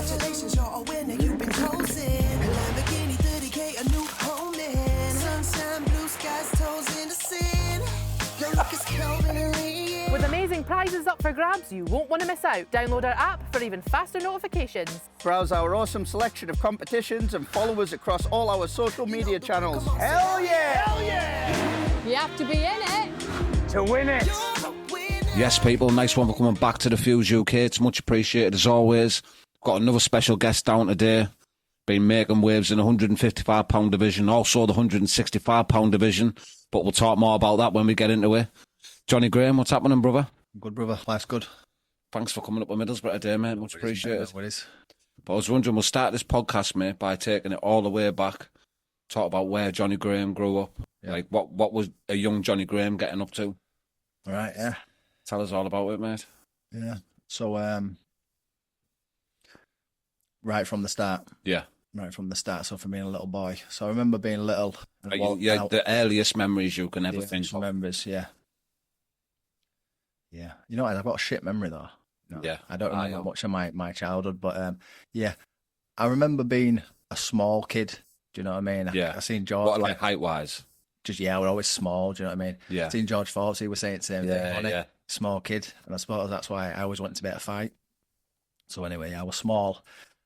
Congratulations, you're a winner, you've been chosen. Lamborghini 30K, a new home in. Sunshine, blue skies, toes in the sin. Your look is Calvin and Lee. With amazing prizes up for grabs, you won't want to miss out. Download our app for even faster notifications. Browse our awesome selection of competitions and follow us across all our social media channels. Hell yeah! Hell yeah! You have to be in it to win it. Yes, people, nice one for coming back to the Fuse UK. It's much appreciated as always. Got another special guest down today. Been making waves in the £155 division, also the £165 division. But we'll talk more about that when we get into it. Jonny Graham, what's happening, brother? Good, brother. Life's good. Thanks for coming up with Middlesbrough today, mate. Much appreciated. What is? But I was wondering, we'll start this podcast, mate, by taking it all the way back. Talk about where Jonny Graham grew up. Yeah. Like, what was a young Jonny Graham getting up to? All right, yeah. Tell us all about it, mate. Yeah. So, right from the start. Yeah. Right from the start. So, from being a little boy. So, I remember being little. Yeah, the earliest memories you can ever think of. Memories, yeah. Yeah. You know, I've got a shit memory, though. No, yeah. I don't remember much of my childhood, but, yeah. I remember being a small kid. Do you know what I mean? Yeah. I seen George. What, like height-wise? Just, yeah, we're always small. Do you know what I mean? Yeah. Seen George Forbes, he was saying the same thing. Yeah. Small kid. And I suppose that's why I always wanted to be at a fight. So anyway, I was small.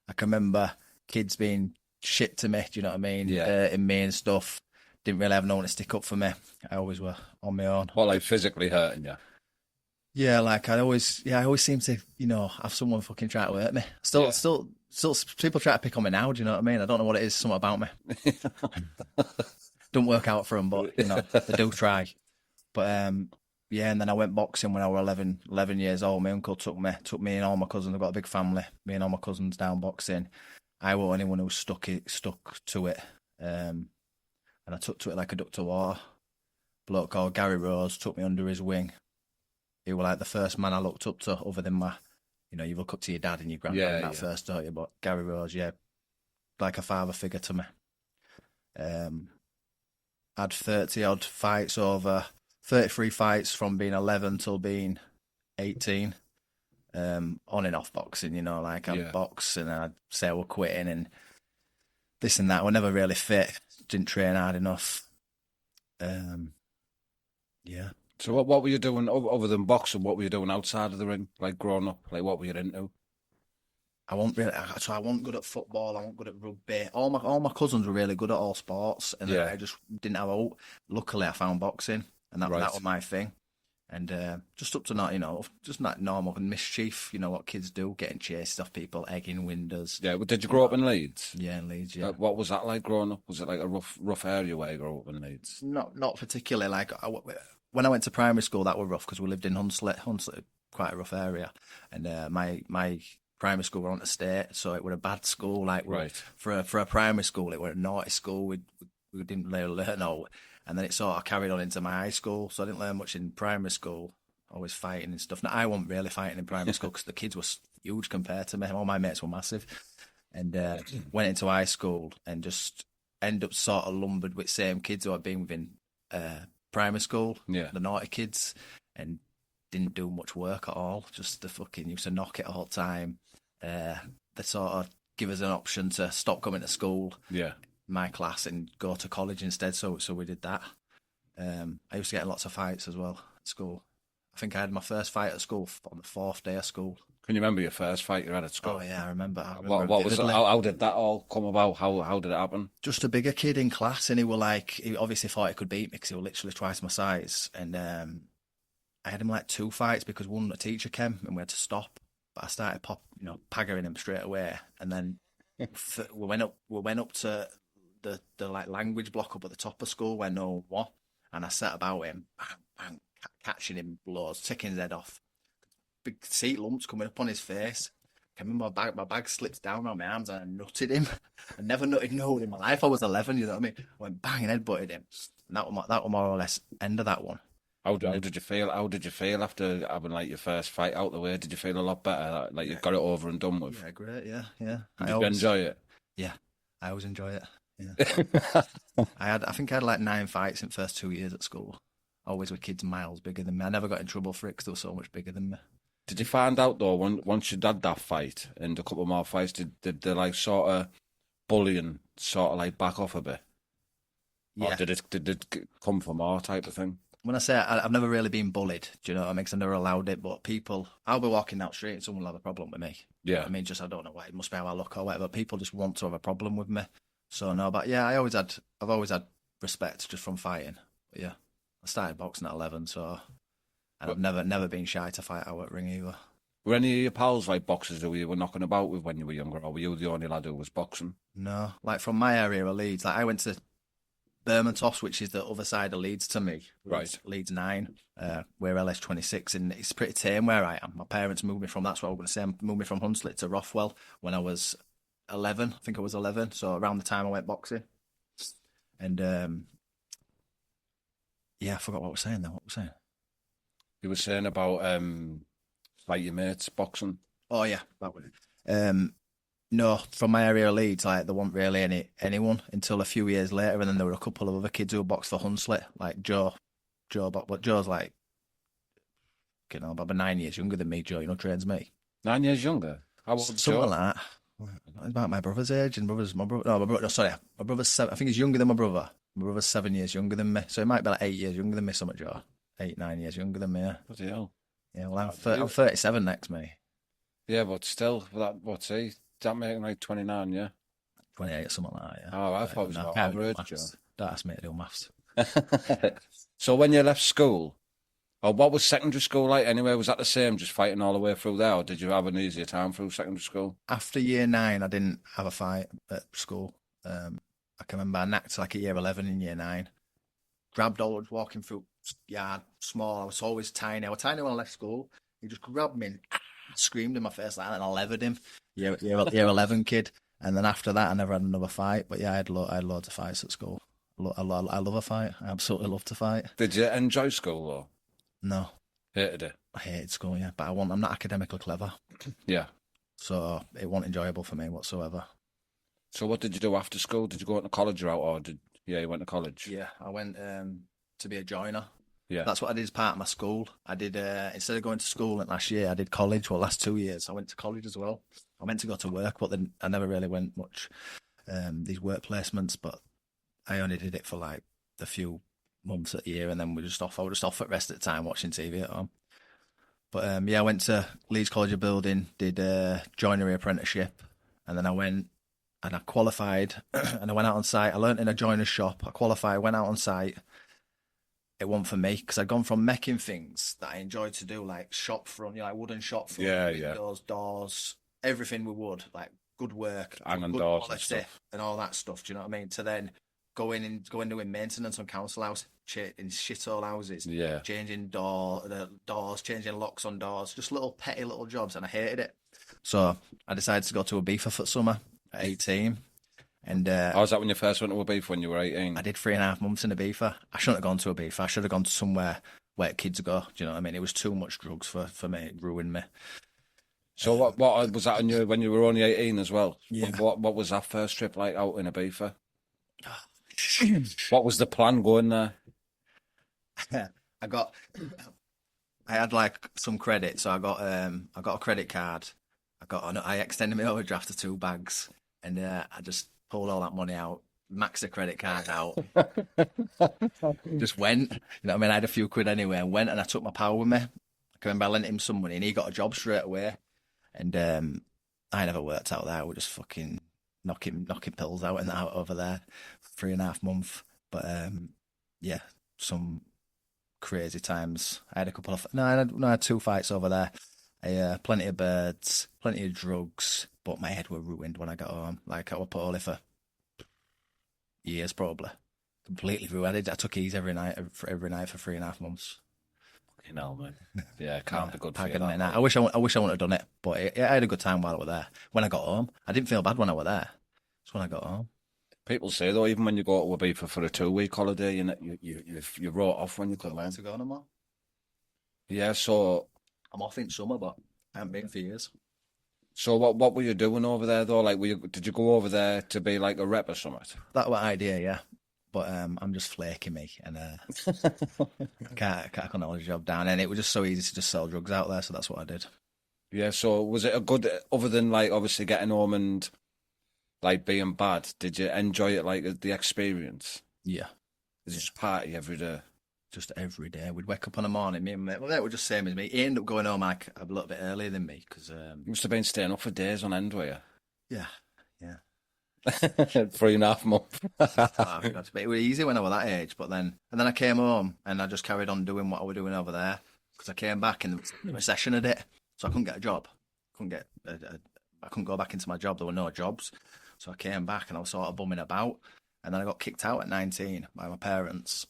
I can remember kids being shit to me, do you know what I mean? Yeah. Hurting me and stuff. Didn't really have no one to stick up for me. I always were on my own. What, like physically hurting you? Yeah, like I always seem to, you know, have someone fucking try to hurt me. Still, people try to pick on me now, do you know what I mean? I don't know what it is, something about me. Don't work out for them, but, you know, they do try. But, yeah, and then I went boxing when I was 11 years old. My uncle took me and all my cousins. I've got a big family. Me and all my cousins down boxing. I wasn't anyone who stuck to it. And I took to it like a duck to water. A bloke called Gary Rose took me under his wing. He was like the first man I looked up to, other than my, you know, you look up to your dad and your granddad first, don't you? But Gary Rose, yeah, like a father figure to me. Had 30-odd fights over 33 fights from being 11 till being 18. On and off boxing, you know, like I'd box and I'd say I was quitting and this and that. I was never really fit, didn't train hard enough. Yeah. So what were you doing other than boxing? What were you doing outside of the ring, like growing up? Like what were you into? I wasn't good at football. I wasn't good at rugby. All my cousins were really good at all sports, and I just didn't have out. Luckily, I found boxing, and that was my thing. And just up to not, you know, just not normal mischief. You know what kids do, getting chased off people, egging windows. Yeah. Well, did you grow up in Leeds? Yeah, in Leeds. Yeah. What was that like growing up? Was it like a rough area where you grew up in Leeds? Not particularly. Like when I went to primary school, that were rough because we lived in Hunslet, quite a rough area, and my primary school were on the state, so it was a bad school. Like for a primary school, it was a naughty school. We didn't really learn all, and then it sort of carried on into my high school. So I didn't learn much in primary school. Always fighting and stuff. Now I wasn't really fighting in primary school because the kids were huge compared to me. All my mates were massive, and went into high school and just ended up sort of lumbered with same kids who I'd been within primary school. Yeah, the naughty kids, and didn't do much work at all. Just the fucking used to knock it all the time. They sort of give us an option to stop coming to school, my class, and go to college instead. So we did that. I used to get in lots of fights as well at school. I think I had my first fight at school on the 4th day of school. Can you remember your first fight you had at school? Oh yeah, I remember. What was it? How did that all come about? How did it happen? Just a bigger kid in class, and he obviously thought he could beat me because he was literally twice my size. And I had him like 2 fights because one, a teacher came and we had to stop. But I started paggering him straight away, and then we went up to the like language block up at the top of school where no one was, and I sat about him, bang, bang, catching him blows, taking his head off. Big seat lumps coming up on his face. I remember my bag slipped down on my arms and I nutted him. I never nutted no one in my life. I was 11, you know what I mean? I went bang and headbutted him. And that was more or less end of that one. How did you feel? How did you feel after having like your first fight out the way? Did you feel a lot better? Like you got it over and done with? Yeah, great. Yeah. Did you enjoy it? Yeah, I always enjoy it. Yeah. I think I had like 9 fights in the first 2 years at school. Always with kids miles bigger than me. I never got in trouble for it because they were so much bigger than me. Did you find out though once you'd had that fight and a couple more fights, did they like sort of bullying sort of like back off a bit? Yeah. Or did it come from more type of thing? When I say I've never really been bullied, do you know what I mean? 'Cause I never allowed it, but people, I'll be walking down the street and someone will have a problem with me. Yeah. I mean, just, I don't know why, it must be how I look or whatever. People just want to have a problem with me. So no, but yeah, I've always had respect just from fighting. But yeah, I started boxing at 11, so and I've never been shy to fight out at ring either. Were any of your pals like boxers who you were knocking about with when you were younger, or were you the only lad who was boxing? No, like from my area of Leeds, like I went to Bermontos, which is the other side of Leeds to me. Right. Leeds 9, we're LS26, and it's pretty tame where I am. My parents moved me from, that's what I was going to say, moved me from Hunslet to Rothwell when I was 11. I think I was 11, so around the time I went boxing. And, yeah, I forgot what I was saying then. What was I saying? You were saying about like your mates boxing. Oh, yeah, that was it. No, from my area of Leeds, like there wasn't really anyone until a few years later, and then there were a couple of other kids who boxed for Hunslet, like Joe, but Joe's like, you know, about 9 years younger than me. Joe, you know, trains me. 9 years younger. How old was Something Joe? like that. About my brother's age, and my brother's 7. I think he's younger than my brother. My brother's 7 years younger than me, so he might be like 8 years younger than me. Something, Joe, 8-9 years younger than me. Yeah. Bloody hell. Yeah, well, I'm 37 next May. Yeah, but still, what's he? Does that make him like 29? Yeah. 28 or something like that. Yeah. Oh, I thought it was about average, Joe. Don't ask me to do maths. So when you left school, or what was secondary school like anyway? Was that the same, just fighting all the way through there, or did you have an easier time through secondary school? After year 9, I didn't have a fight at school. I can remember I knocked like at year 11 in year 9. Grabbed all, walking through yard, small. I was always tiny. I was tiny when I left school. He just grabbed me and screamed in my face like that, and I levered him. Year 11 kid. And then after that, I never had another fight. But yeah, I had loads of fights at school. I love a fight. I absolutely love to fight. Did you enjoy school though? No. Hated it? I hated school, yeah. But I'm not academically clever. Yeah. So it wasn't enjoyable for me whatsoever. So what did you do after school? Did you go into college or out, or you went to college? Yeah, I went to be a joiner. Yeah. That's what I did as part of my school. I did, instead of going to school last year, I did college. Well, last 2 years, I went to college as well. I meant to go to work, but then I never really went much, these work placements, but I only did it for like a few months a year, and then I was just off for the rest of the time watching TV at home. But yeah, I went to Leeds College of Building, did a joinery apprenticeship, and then I went and I qualified and I went out on site. I learnt in a joiner's shop. I qualified, went out on site. It wasn't for me because I'd gone from making things that I enjoyed to do, like shop front, like wooden shop front, windows, doors, everything with wood, like good work, hanging good doors quality, and all that stuff. Do you know what I mean? To then going doing maintenance on council house, in shithole houses, changing doors, changing locks on doors, just little petty little jobs, and I hated it. So I decided to go to Ibiza for summer at 18. And how was that when you first went to Ibiza when you were 18? I did 3.5 months in Ibiza. I shouldn't have gone to Ibiza. I should have gone to somewhere where kids go. Do you know what I mean? It was too much drugs for me. It ruined me. So what was that on you when you were only 18 as well? Yeah. What was that first trip like out in Ibiza? What was the plan going there? I had like some credit, so I got a credit card. I extended my overdraft to 2 bags, and I just pulled all that money out, maxed the credit card out, just went. You know what I mean? I had a few quid anyway, and went, and I took my pal with me. I can remember I lent him some money, and he got a job straight away. And I never worked out there. We just fucking knocking pills out and out over there for 3.5 months. But yeah, some crazy times. I had a couple of I had 2 fights over there. Plenty of birds, plenty of drugs, but my head were ruined when I got home. Like I was poorly for years, probably completely ruined. I took ease every night for 3.5 months. You know, man. Yeah, can't be good for you. That. I wish I wouldn't have done it, but I had a good time while I was there. When I got home, I didn't feel bad when I was there. It's when I got home. People say though, even when you go to Ibiza for a 2-week holiday, you wrote off when you come in. To go no more. Yeah, so I'm off in summer, but I haven't been for years. So what were you doing over there though? Like, did you go over there to be like a rep or something? That was the idea, yeah. But I'm just flaky, me, and I can't hold a job down. And it was just so easy to just sell drugs out there, so that's what I did. Yeah, so was it a good, other than like obviously getting home and like being bad, did you enjoy it, like the experience? Yeah. Is it just party every day? Just every day. We'd wake up in the morning, me and my mate, well, they were just same as me. He ended up going home like a little bit earlier than me, because... You must have been staying up for days on end, were you? yeah. 3.5 months. But it was easy when I was that age, but then I came home and I just carried on doing what I was doing over there, because I came back and the recession had hit, so I couldn't get a job. I couldn't go back into my job. There were no jobs, so I came back and I was sort of bumming about, and then I got kicked out at 19 by my parents,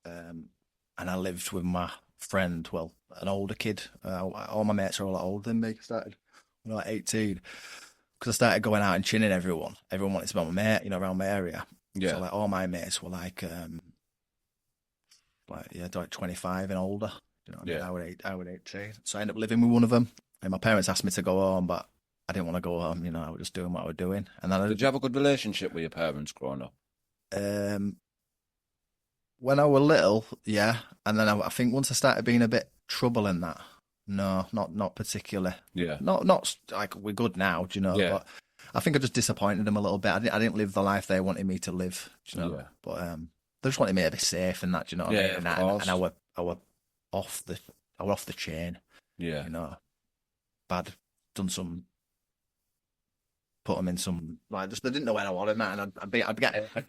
and I lived with my friend, well, an older kid. All my mates are a lot older than me. I started when I was 18. Because I started going out and chinning everyone. Everyone wanted to be my mate, you know, around my area. Yeah. So like all my mates were like 25 and older. You know what I mean? I was 18. So I ended up living with one of them. And my parents asked me to go home, but I didn't want to go home. You know, I was just doing what I was doing. And then Did you have a good relationship with your parents growing up? When I was little, yeah. And then I think once I started being a bit trouble in that, no, not particularly. Yeah. Not like we're good now, do you know? Yeah. But I think I just disappointed them a little bit. I didn't live the life they wanted me to live, do you know? Yeah. But they just wanted me to be safe and that, do you know what I mean? of course. And I were off the chain, Yeah. you know. Bad done some, put them in some, like, just they didn't know where I was and that, and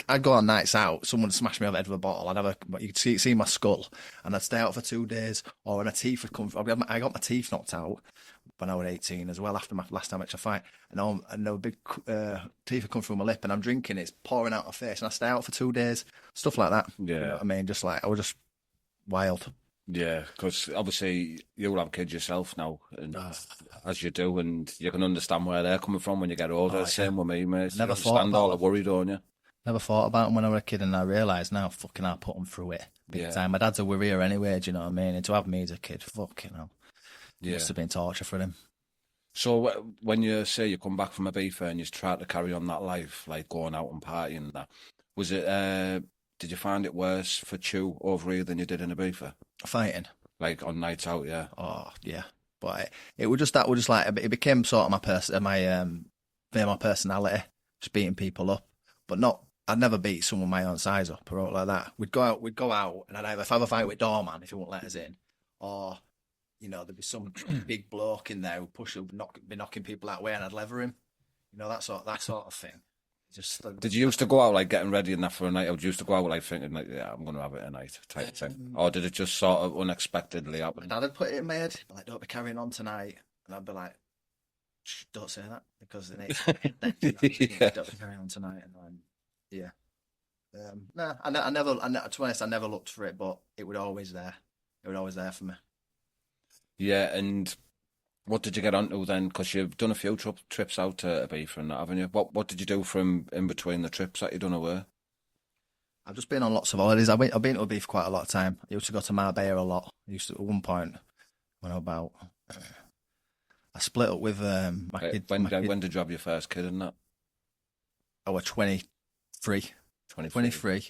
I'd go on nights out, someone would smash me over the head with a bottle, you could see my skull, and I'd stay out for 2 days, or when a teeth would come, I got my teeth knocked out when I was 18 as well, after my last amateur fight, and there were big teeth would come through my lip, and I'm drinking, it's pouring out my face, and I stay out for 2 days, stuff like that. Yeah. You know what I mean? Just like, I was just wild. Yeah, because obviously you'll have kids yourself now, and as you do, and you can understand where they're coming from when you get older. Same with me, mate. Never you thought understand about all the worry, don't you? Never thought about them when I was a kid, and I realise now, fucking, I put them through it big time. My dad's a worrier anyway, do you know what I mean? And to have me as a kid, fucking hell, it must have been torture for him. So when you say you come back from Ibiza and you try to carry on that life, like going out and partying and that, was it? Did you find it worse for Chew over here than you did in Ibiza? Fighting. Like on nights out, yeah. Oh yeah, but it was just like it became sort of my personality, just beating people up. But not, I'd never beat someone my own size up or like that. We'd go out, and I'd have a fight with doorman if he won't let us in, or you know there'd be some big bloke in there who'd be knocking people that way, and I'd lever him. You know that sort of thing. Just Did you used to go out like getting ready and that for a night, or did you used to go out like thinking like, yeah, I'm going to have it tonight type thing, or did it just sort of unexpectedly happen? Dad had put it in my head, like, don't be carrying on tonight, and I'd be like, shh, don't say that, because then it's don't be carrying on tonight, and then to be honest, I never looked for it, but it was always there. It was always there for me. Yeah, and what did you get onto then? Because you've done a few trips out to Ibiza and that, haven't you? What did you do from in between the trips that you done away? I've just been on lots of holidays. I've been to Ibiza quite a lot of time. I used to go to Marbella a lot. At one point, when I was about, I split up with my kid. When did you have your first kid and that? I was 23,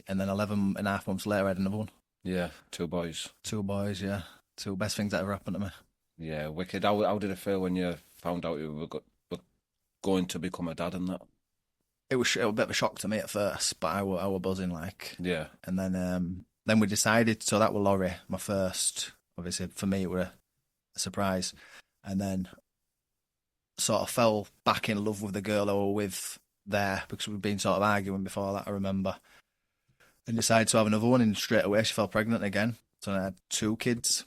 and then 11 and a half months later I had another one. Yeah, 2 boys. 2 boys, yeah. 2 best things that ever happened to me. Yeah, wicked. How did it feel when you found out you were going to become a dad and that? It was a bit of a shock to me at first, but I was buzzing, like. Yeah. And then we decided, so that was Laurie, my first. Obviously, for me, it was a surprise. And then sort of fell back in love with the girl I was with there, because we'd been sort of arguing before that, I remember. And decided to have another one, and straight away she fell pregnant again. So I had 2 kids.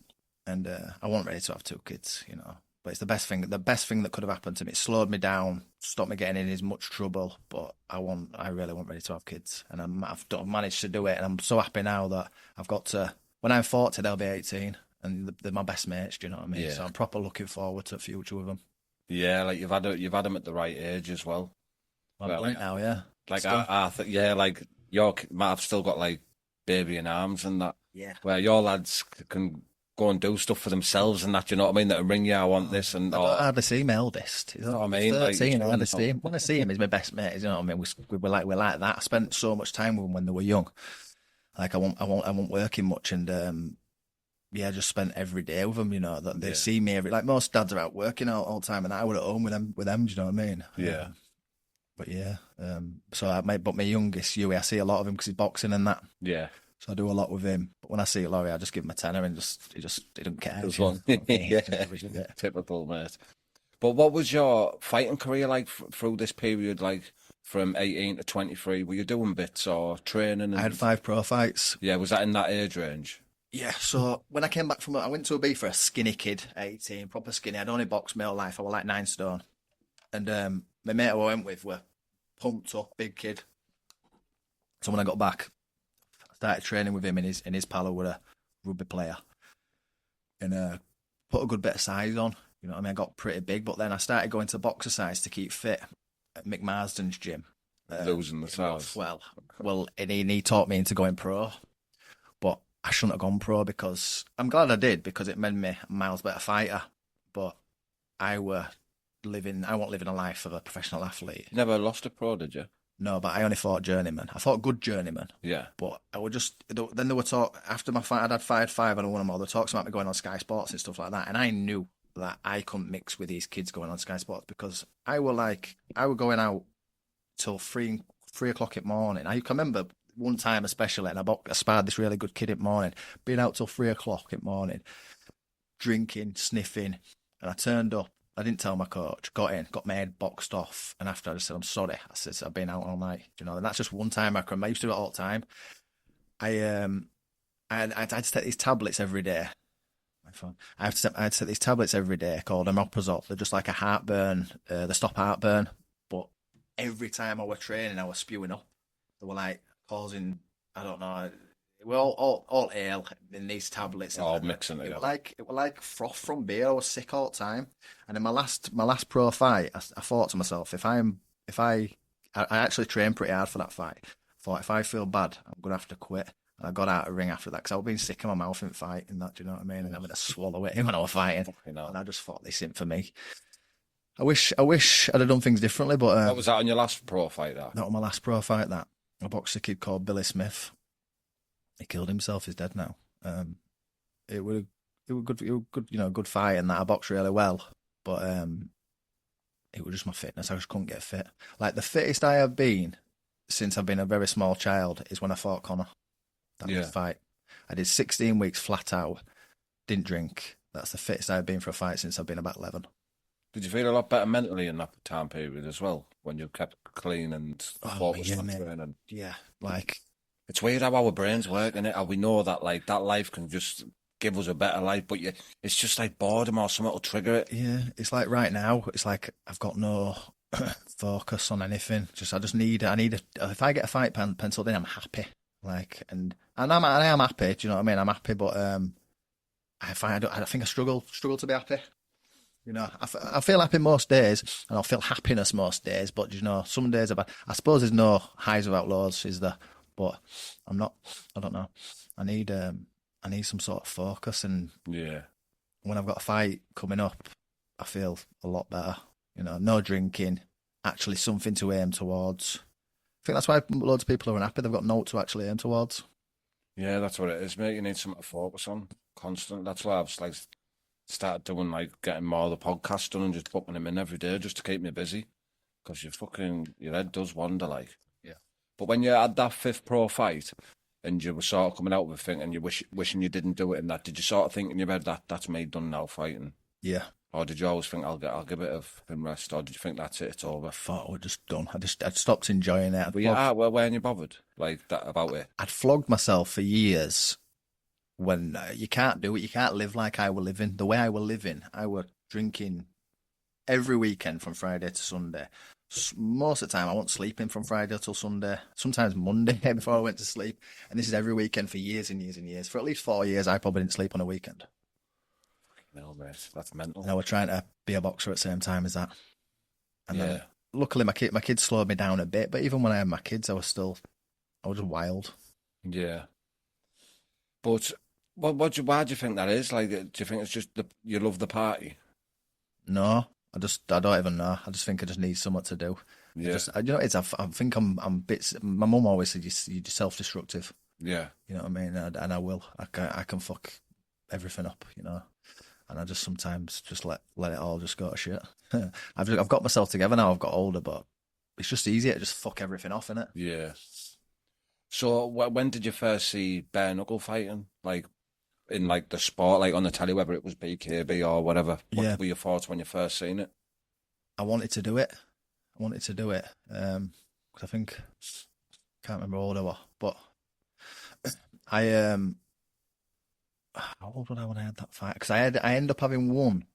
And I wasn't ready to have 2 kids, you know. But it's the best thing that could have happened to me. It slowed me down, stopped me getting in as much trouble. But I really wasn't ready to have kids. And I've managed to do it. And I'm so happy now that I've got to, when I'm 40, they'll be 18. And they're my best mates, do you know what I mean? Yeah. So I'm proper looking forward to the future with them. Yeah, like you've had them at the right age as well. I'm like, now, yeah. Like I think, yeah, like I've still got like baby in arms and that. Yeah. Where your lads can go and do stuff for themselves and that, you know what I mean? That ring you, I want this and I don't hardly see my eldest. You know what I mean? Like, 13, I hardly see him. When I see him, he's my best mate. You know what I mean? We're like that. I spent so much time with them when they were young. Like I won't working much, and yeah, just spent every day with them. You know that they see me like most dads are out working all the time, and I was at home with them. Do you know what I mean? Yeah. But yeah, but my youngest Huey, I see a lot of him because he's boxing and that. Yeah. So I do a lot with him. But when I see Laurie, I just give him a tenner and he doesn't care. Yeah. Typical, mate. But what was your fighting career like through this period, like from 18 to 23? Were you doing bits or training? And... I had 5 pro fights. Yeah, was that in that age range? Yeah, so when I came back I went to Ibiza, a skinny kid, 18, proper skinny. I'd only boxed my whole life. I was like 9 stone. And my mate I went with were pumped up, big kid. So when I got back, I started training with him in his pal who was a rugby player. And put a good bit of size on. You know what I mean? I got pretty big, but then I started going to boxercise to keep fit at Mick Marsden's gym. Losing the size. Well, and he taught me into going pro. But I shouldn't have gone pro because I'm glad I did because it made me a miles better fighter. But I wasn't living a life of a professional athlete. You never lost a pro, did you? No, but I only fought journeyman. I fought good journeyman. Yeah. But I would just... Then there were talk... After my fight, I'd had fired 5 and I won them all. There were talks about me going on Sky Sports and stuff like that. And I knew that I couldn't mix with these kids going on Sky Sports because I were going out till 3 o'clock in the morning. I can remember one time especially, and I sparred this really good kid in the morning, being out till 3 o'clock in the morning, drinking, sniffing, and I turned up. I didn't tell my coach, got in, got my head boxed off, and after I just said, I'm sorry. I said, I've been out all night, you know, and that's just one time I can remember. I used to do it all the time. I had to take these tablets every day. My phone. I had to take these tablets every day called omeprazole. They're just like a heartburn, they stop heartburn. But every time I was training, I was spewing up. They were like causing, I don't know, we're all ale in these tablets. All mixing it up. It was like froth from beer. I was sick all the time. And in my last pro fight, I thought to myself, I actually trained pretty hard for that fight. I thought if I feel bad, I'm gonna have to quit. And I got out of the ring after that because I was being sick in my mouth in fight and that. Do you know what I mean? And having to swallow it when I was fighting. And I just thought this isn't for me. I wish I'd have done things differently, but what was that on your last pro fight? That was my last pro fight. That I boxed a kid called Billy Smith. He killed himself. He's dead now. It was good, you know, good fight, and that I boxed really well. But it was just my fitness. I just couldn't get fit. Like the fittest I have been since I've been a very small child is when I fought Connor. That was the fight. I did 16 weeks flat out. Didn't drink. That's the fittest I've been for a fight since I've been about 11. Did you feel a lot better mentally in that time period as well when you kept clean and focused on training? Yeah, like. It's weird how our brains work, and how we know that like that life can just give us a better life, but it's just like boredom or something will trigger it. Yeah, it's like right now, it's like I've got no focus on anything. I need if I get a fight penciled in, I'm happy. Like, and I am happy. Do you know what I mean? I'm happy, but I think I struggle to be happy. You know, I feel happy most days, and I feel happiness most days. But you know, some days are bad. I suppose there's no highs without lows, is there? But I'm not. I don't know. I need some sort of focus, and when I've got a fight coming up, I feel a lot better. You know, no drinking, actually something to aim towards. I think that's why loads of people are unhappy. They've got no to actually aim towards. Yeah, that's what it is, mate. You need something to focus on constant. That's why I've like started doing like getting more of the podcast done and just booking them in every day just to keep me busy, because your head does wander like. But when you had that 5th pro fight and you were sort of coming out with a thing and you wishing you didn't do it and that, did you sort of think in your head that's me done now fighting? Yeah. Or did you always think I'll give it a rest, or did you think that's it, it's over? I thought I was just done. I'd stopped enjoying it. Weren't you bothered like that about it? I'd flogged myself for years when you can't do it. You can't live like I were living. The way I were living, I were drinking every weekend from Friday to Sunday. Most of the time, I wasn't sleeping from Friday till Sunday, sometimes Monday before I went to sleep. And this is every weekend for years and years and years. For at least 4 years, I probably didn't sleep on a weekend. No, mate, that's mental. And I was trying to be a boxer at the same time as that. And then, luckily, my kids slowed me down a bit. But even when I had my kids, I was just wild. Yeah. But Why do you think that is? Like, do you think it's just you love the party? No, I don't even know. I just think I just need something to do. Yeah. You know, I think I'm bits. My mum always said you're self-destructive. Yeah. You know what I mean? And I will. I can fuck everything up. You know, and I just sometimes just let it all just go to shit. I've got myself together now. I've got older, but it's just easier to just fuck everything off, innit? Yeah. So when did you first see bare knuckle fighting? Like in like the sport, like on the telly, whether it was BKB or whatever. What were your thoughts when you first seen it? I wanted to do it. Because I think can't remember how old I was, but I how old was I when I had that fight? Because I ended up having one,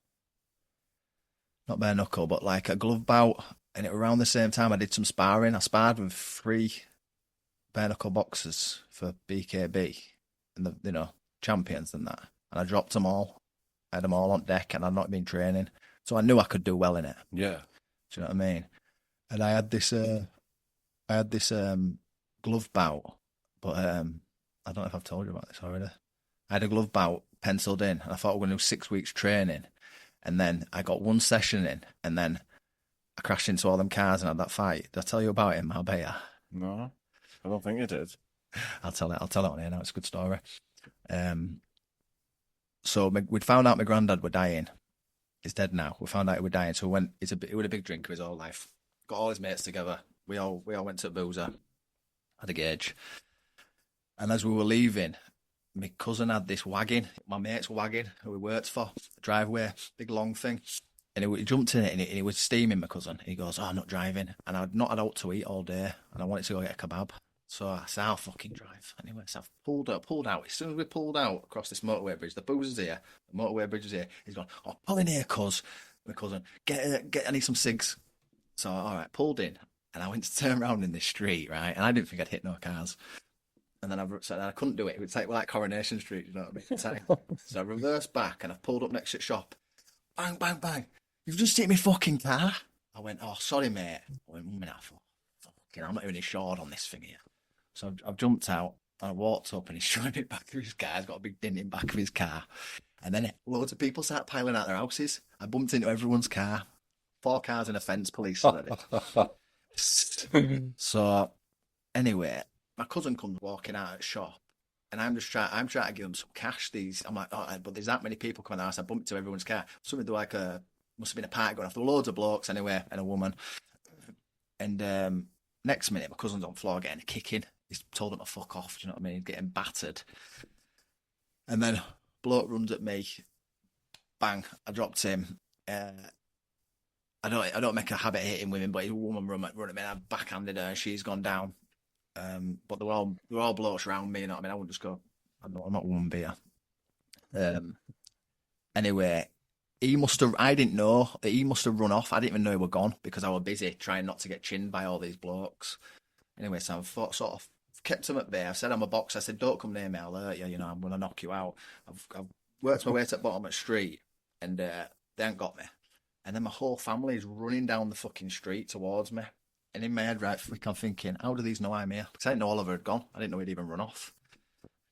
not bare knuckle, but like a glove bout, and around the same time I did some sparring. I sparred with 3 bare knuckle boxers for BKB and the champions and that, and I dropped them all. I had them all on deck, and I'd not been training, so I knew I could do well in it. Yeah. Do you know what I mean? And I had this glove bout, but I don't know if I've told you about this already. I had a glove bout penciled in, and I thought we were going to do 6 weeks training, and then I got one session in, and then I crashed into all them cars and had that fight. Did I tell you about it in Marbella? No, I don't think you did. I'll tell it on here now. It's a good story. So we'd found out my granddad were dying. He's dead now. We found out he was dying, so we went. He was a big drinker his whole life. Got all his mates together. We all went to Boozer, had a gauge, and as we were leaving, my cousin had this wagon, my mate's wagon, who we worked for, driveway, big long thing, and he jumped in it, and he was steaming, my cousin. He goes, "Oh, I'm not driving," and I'd not had out to eat all day, and I wanted to go get a kebab. So I said, I'll fucking drive. Anyway, so I've pulled out. As soon as we pulled out across this motorway bridge, the Boozer's here, the motorway bridge is here. He's gone, "Oh, pull in here, my cousin. I need some cigs." So, all right, pulled in, and I went to turn around in this street, right? And I didn't think I'd hit no cars. And then I couldn't do it. It was like Coronation Street, you know what I mean? So I reversed back, and I pulled up next to the shop. Bang, bang, bang. "You've just hit my fucking car." I went, "Oh, sorry, mate." I went, "1 minute." I thought, fucking, I'm not even insured on this thing here. So I've jumped out, and I walked up, and he's showing me back of his car. He's got a big dent in the back of his car. And then loads of people start piling out their houses. I bumped into everyone's car. 4 cars in a fence, police. So anyway, my cousin comes walking out of the shop, and I'm trying to give him some cash. I'm like, "Oh, but there's that many people coming out." So I bumped into everyone's car. Something like must have been a party going off. There were loads of blokes anyway, and a woman. And next minute, my cousin's on the floor getting a kicking. He's told him to fuck off. Do you know what I mean? Getting battered. And then bloke runs at me. Bang! I dropped him. I don't make a habit of hitting women, but a woman run at me, and I backhanded her, and she's gone down. But they were all blokes around me. You know what I mean? I wouldn't just go. I'm not one beer. Anyway, I didn't know. He must have run off. I didn't even know he were gone because I was busy trying not to get chinned by all these blokes. Anyway, so I've sort of kept him at bay. I said I'm a boxer. I said, "Don't come near me, I'll hurt you. You know, I'm going to knock you out." I've worked my way to the bottom of the street, and they ain't got me. And then my whole family is running down the fucking street towards me. And in my head, right, I'm thinking, how do these know I'm here? Because I didn't know Oliver had gone. I didn't know he'd even run off.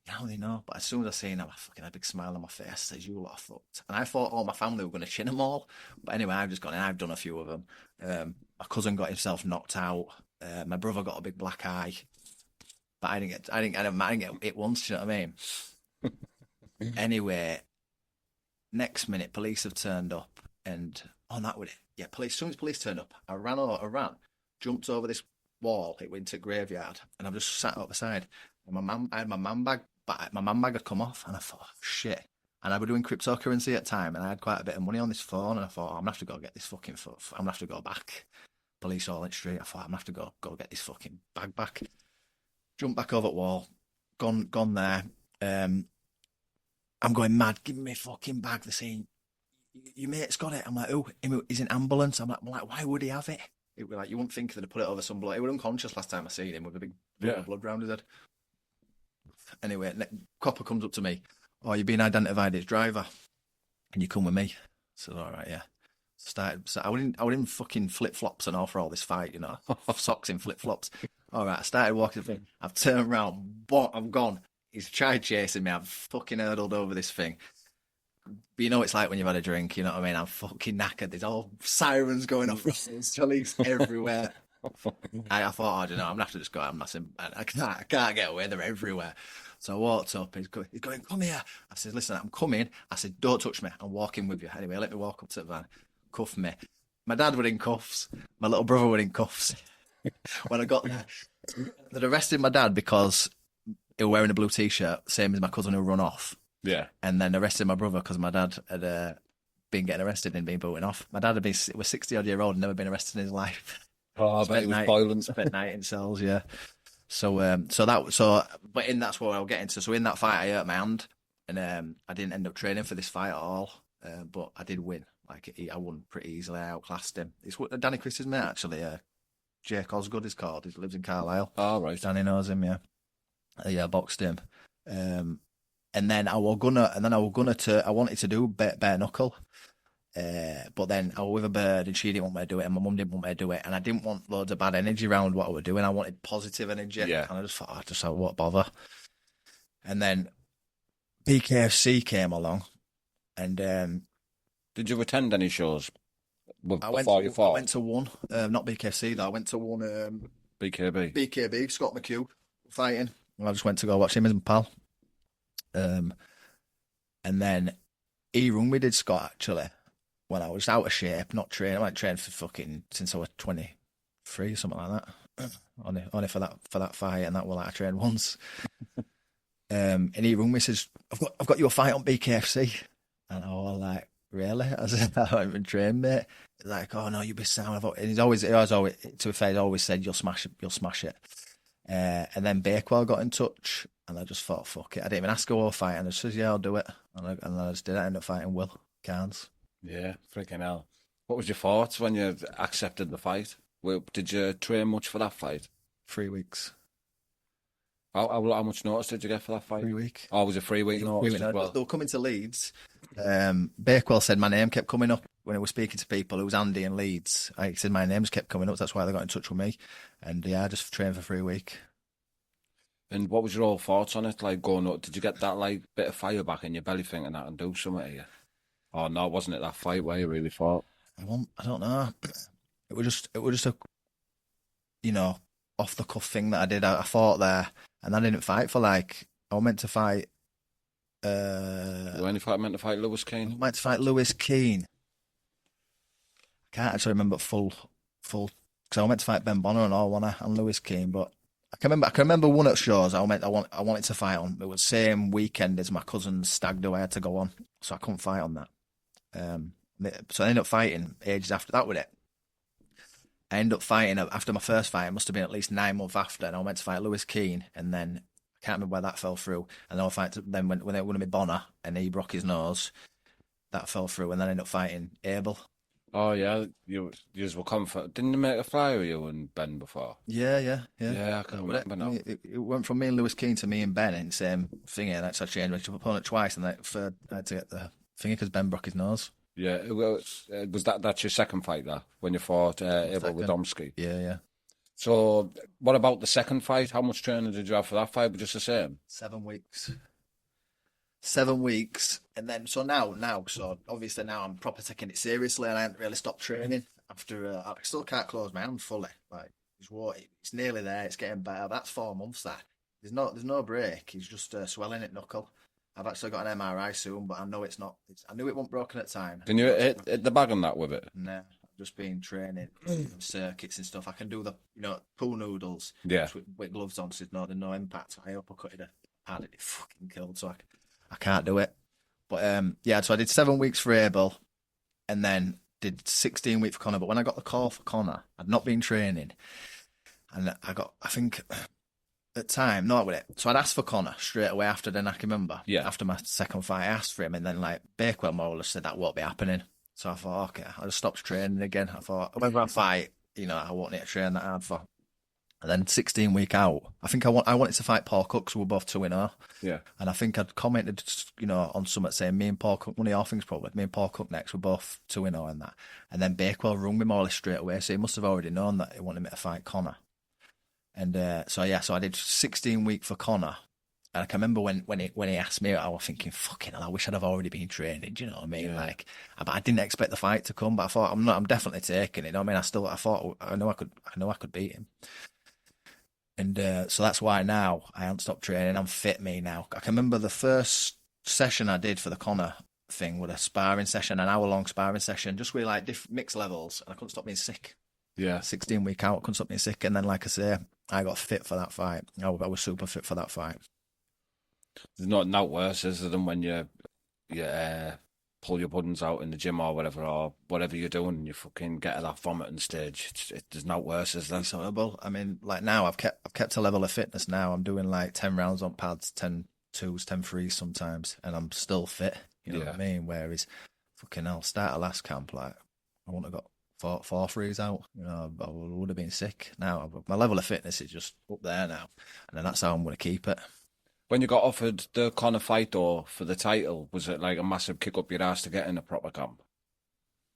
How they know? But as soon as I seen him, I fucking had a big smile on my face. I said, "You lot are fucked." And I thought all my family were going to chin them all. But anyway, I've just gone in. I've done a few of them. My cousin got himself knocked out. My brother got a big black eye. But I didn't get it once, you know what I mean? Anyway, next minute, police have turned up, and that was it. Yeah, police. As soon as police turned up, I ran, jumped over this wall. It went to graveyard, and I've just sat up the side. And I had my man bag, but my man bag had come off, and I thought, oh, shit. And I was doing cryptocurrency at the time, and I had quite a bit of money on this phone, and I thought, I'm gonna have to go get this fucking I'm gonna have to go back. Police all in the street. I thought, I'm gonna have to go get this fucking bag back. Jump back over the wall, gone there. I'm going mad. Give me my fucking bag. They're saying, "Your mate's got it." I'm like, "Oh, he's in ambulance." I'm like, why would he have it? It was like, you wouldn't think that they put it over some blood. He was unconscious last time I seen him with a big blood round his head. Anyway, copper comes up to me. "Oh, you've been identified as driver. Can you come with me?" I said, "All right, yeah." So I was in fucking flip flops and all for all this fight, you know, socks in flip flops. All right, I started walking the thing. I've turned around, I'm gone. he's tried chasing me. I've fucking hurdled over this thing. But you know it's like when you've had a drink, you know what I mean? I'm fucking knackered. There's all sirens going off. Jollies everywhere. I thought, I don't know, I'm going to have to just go out and mass him. I can't get away. They're everywhere. So I walked up. He's going, come here. I said, listen, I'm coming. I said, don't touch me. I'm walking with you. Anyway, let me walk up to the van. Cuff me. My dad were in cuffs. My little brother were in cuffs. When I got there, they'd arrested my dad because he was wearing a blue T-shirt, same as my cousin who run off. Yeah. And then arrested my brother because my dad had been getting arrested and been booting off. My dad was 60-odd-year-old and never been arrested in his life. Oh, I bet he was boiling. Spent night in cells, yeah. But in that's what I'll get into. So in that fight, I hurt my hand, and I didn't end up training for this fight at all. But I did win. Like I won pretty easily. I outclassed him. It's Danny Chris's mate actually. Jake Osgood is called. He lives in Carlisle. Oh, right. Danny knows him. Yeah. I boxed him. And then I wanted to do bare knuckle. But then I was with a bird and she didn't want me to do it and my mum didn't want me to do it and I didn't want loads of bad energy around what I was doing. I wanted positive energy. Yeah. And I just thought, what bother. And then BKFC came along and did you attend any shows I before you fought? I went to one, not BKFC though, I went to one BKB, Scott McHugh fighting. I just went to go watch him as a pal. And then he rung me, did Scott actually, when I was out of shape, not training. I went trained for fucking since I was 23 or something like that. only for that fight, and that was like I trained once. And he rung me, says, I've got you a fight on BKFC. And I was like, really? I said, I haven't been trained, mate. He's like, oh no, you'll be sound. And he always, to be fair, he's always said, you'll smash it. And then Bakewell got in touch, and I just thought, fuck it. I didn't even ask her what fight, and I said, yeah, I'll do it. And I just did it. I ended up fighting Will Carnes. Yeah, freaking hell. What was your thoughts when you accepted the fight? Did you train much for that fight? 3 weeks. How much notice did you get for that fight? 3 weeks. Oh, it was a 3 week notice as well? They were coming to Leeds. Bakewell said my name kept coming up when he was speaking to people. It was Andy in Leeds. He said my names kept coming up. That's why they got in touch with me. And yeah, I just trained for 3 weeks. And what was your all thoughts on it? Like going up, did you get that like bit of fire back in your belly thinking that and do something to you? Oh no, wasn't it that fight where you really fought? I don't know. It was just a, off the cuff thing that I did. I fought there, and I didn't fight for like I was meant to fight. You meant to fight Lewis Keane? I meant to fight Lewis Keane. I can't actually remember full because I was meant to fight Ben Bonner and all, and Lewis Keane, but. I can remember one at shows I wanted to fight on. It was the same weekend as my cousin's stag do I had to go on, so I couldn't fight on that. So I ended up fighting ages after that with it. I ended up fighting after my first fight. It must have been at least 9 months after, and I went to fight Lewis Keane, and then I can't remember where that fell through. And then when they won me Bonner and he broke his nose, that fell through, and then I ended up fighting Abel. Oh yeah, you were confident. Didn't you make a flyer with you and Ben before? Yeah. Yeah, I can remember now. It went from me and Lewis Keane to me and Ben in the same thing. And that's actually changed my opponent twice, and I had to get the thing because Ben broke his nose. Yeah, was that's your second fight there when you fought Abel Radomski? Yeah. So what about the second fight? How much training did you have for that fight? But just the same? 7 weeks. 7 weeks, and then so now, obviously now I'm proper taking it seriously, and I haven't really stopped training. After I still can't close my hand fully. Like it's nearly there. It's getting better. That's 4 months. That there's no break. He's just swelling at knuckle. I've actually got an MRI soon, but I know it's not. I knew it wasn't broken at the time. Can you hit the bag on that with it? No, I've just been training circuits and stuff. I can do the pool noodles. Yeah. With gloves on, so there's no impact. I uppercutted a pad, it fucking killed. So I can't do it. But so I did 7 weeks for Abel and then did 16 weeks for Connor. But when I got the call for Connor, I'd not been training. And I think at the time, not with it. So I'd asked for Connor straight away after, then I can remember. Yeah. After my second fight, I asked for him. And then like Bakewell more or less said that won't be happening. So I thought, okay, I just stopped training again. I thought, whenever I fight, I won't need to train that hard for. And then 16 week out, I think I wanted to fight Paul Cook, so we're both 2-0. Yeah. And I think I'd commented, on something saying me and Paul Cook, one of your things probably, me and Paul Cook next, we're both 2-0 in that. And then Bakewell rung me more or less straight away, so he must have already known that he wanted me to fight Connor. And so I did 16 week for Connor. And I can remember when he asked me, I was thinking, fucking hell, I wish I'd have already been training. Do you know what I mean? Yeah. Like, I didn't expect the fight to come, but I thought I'm definitely taking it. You know what I mean? I know I could beat him. And so that's why now I haven't stopped training. I'm fit me now. I can remember the first session I did for the Connor thing with a sparring session, an hour-long sparring session, just with like different mixed levels, and I couldn't stop being sick. Yeah. 16-week out, I couldn't stop being sick. And then, like I say, I got fit for that fight. I was super fit for that fight. There's not worse, is it, than when you pull your buttons out in the gym or whatever you're doing, and you fucking get to that vomiting stage. There's not worse, is there? It's horrible. I mean, like now I've kept a level of fitness now. I'm doing like 10 rounds on pads, 10 twos, 10 threes sometimes, and I'm still fit. You know what I mean? Whereas, fucking hell, start of last camp, like, I wouldn't have got four threes out. You know, I would have been sick. Now, my level of fitness is just up there now, and then that's how I'm going to keep it. When you got offered the Conor fight, though, for the title, was it like a massive kick up your ass to get in a proper camp?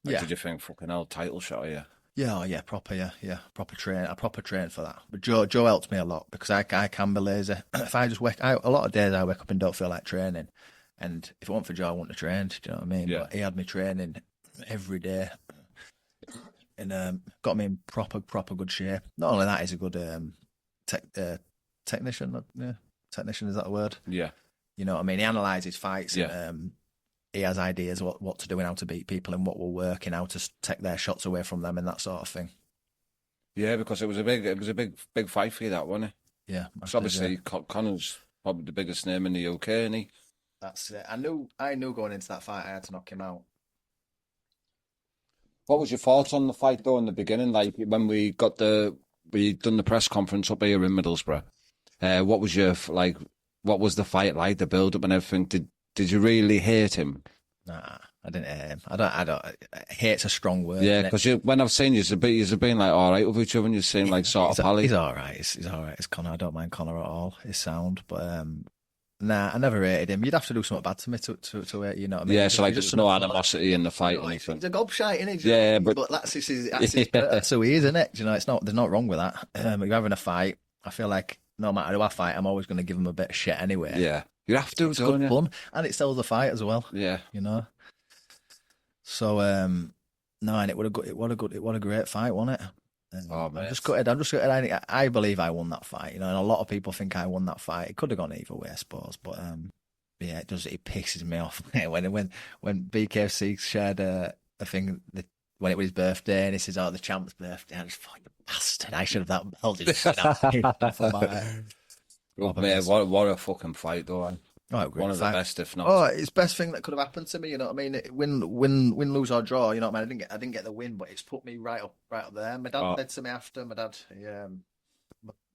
Like, Yeah. Did you think, fucking hell, title shot, Yeah, proper train. I proper trained for that. But Joe helped me a lot because I can be lazy. If I just a lot of days I wake up and don't feel like training, and if it weren't for Joe, I wouldn't have trained. Do you know what I mean? Yeah. But he had me training every day, and got me in proper good shape. Not only that, he's a good technician. Yeah, technician, is that a word? Yeah. You know what I mean? He analyses fights. Yeah. And, he has ideas what to do and how to beat people and what will work and how to take their shots away from them and that sort of thing. Yeah, because it was a big fight for you, that, wasn't it? Yeah, So obviously Conor's probably the biggest name in the UK, isn't he? that's it. I knew going into that fight I had to knock him out. What was your thoughts on the fight, though, in the beginning? Like, when we done the press conference up here in Middlesbrough, what was the fight like, the build-up and everything? Did you really hate him? Nah, I didn't hate him. I don't. Hate's a strong word. Yeah, because when I've seen you've been like all right with each other, and you seem like sort of pally. He's all right. He's all right. It's Connor. I don't mind Connor at all. He's sound, but nah, I never hated him. You'd have to do something bad to me to hate. You know what I mean? Yeah, so like there's no animosity in the fight. He's a gobshite, isn't he? Yeah, but that's who he is, isn't it? Do you know, there's not wrong with that. You're having a fight. I feel like no matter who I fight, I'm always going to give him a bit of shit anyway. Yeah, you have to. It's good fun, and it sells the fight as well. Yeah, you know. So no, and it was a great fight, wasn't it? Oh man, I'm just gutted. I believe I won that fight, you know, and a lot of people think I won that fight. It could have gone either way, I suppose, but yeah, it pisses me off when BKFC shared a thing when it was his birthday, and he says, "Oh, the champ's birthday," and I just thought, "You bastard! I should have held it." Oh, man, what a fucking fight, though. Oh, one of the best, if not. Oh, it's the best thing that could have happened to me. You know what I mean? Win, lose or draw. You know what I mean? I didn't get the win, but it's put me right up there. My dad said to me after. My dad,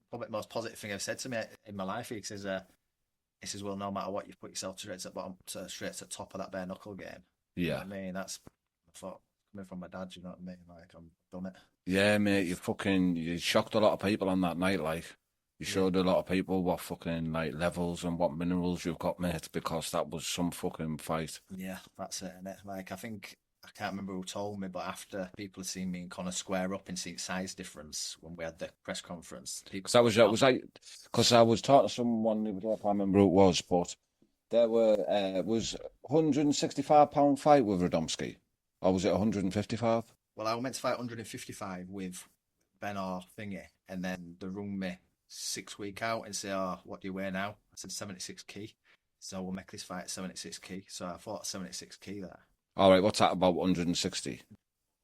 probably the most positive thing I've said to me in my life. He says, "Well, no matter what, you've put yourself straight to the top of that bare knuckle game." Yeah, you know what I mean, that's I thought coming from my dad. You know what I mean? Like, I'm done it. Yeah, mate, you shocked a lot of people on that night. Like, you showed a lot of people what fucking like levels and what minerals you've got, mate, because that was some fucking fight. Yeah, that's it, innit? Like, I can't remember who told me, but after people had seen me and Connor square up and seen size difference when we had the press conference, because I was talking to someone, I can't remember who it was, but there was £165 fight with Radomski, or was it 155? Well, I was meant to fight 155 with Ben or Thingy, and then they rung me 6 weeks out and say, "Oh, what do you weigh now?" I said 76 key. So we'll make this fight 76 key. So I fought 76 key there. All right, what's that about 160?